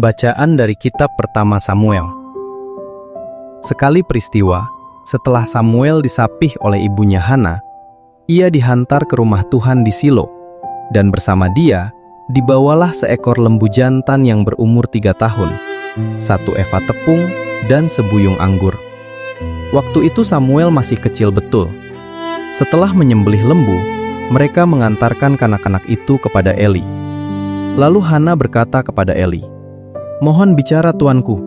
Bacaan dari kitab pertama Samuel. Sekali peristiwa, setelah Samuel disapih oleh ibunya Hana, ia dihantar ke rumah Tuhan di Silo, dan bersama dia dibawalah seekor lembu jantan yang berumur 3 tahun, 1 eva tepung, dan sebuyung anggur. Waktu itu Samuel masih kecil betul. Setelah menyembelih lembu, mereka mengantarkan kanak-kanak itu kepada Eli. Lalu Hana berkata kepada Eli, "Mohon bicara tuanku.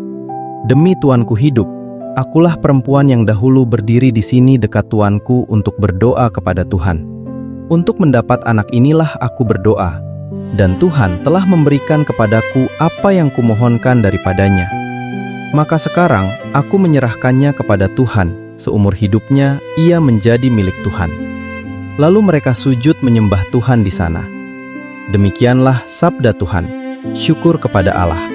Demi tuanku hidup, akulah perempuan yang dahulu berdiri di sini dekat tuanku untuk berdoa kepada Tuhan. Untuk mendapat anak inilah aku berdoa, dan Tuhan telah memberikan kepadaku apa yang kumohonkan daripadanya. Maka sekarang aku menyerahkannya kepada Tuhan, seumur hidupnya ia menjadi milik Tuhan." Lalu mereka sujud menyembah Tuhan di sana. Demikianlah sabda Tuhan. Syukur kepada Allah.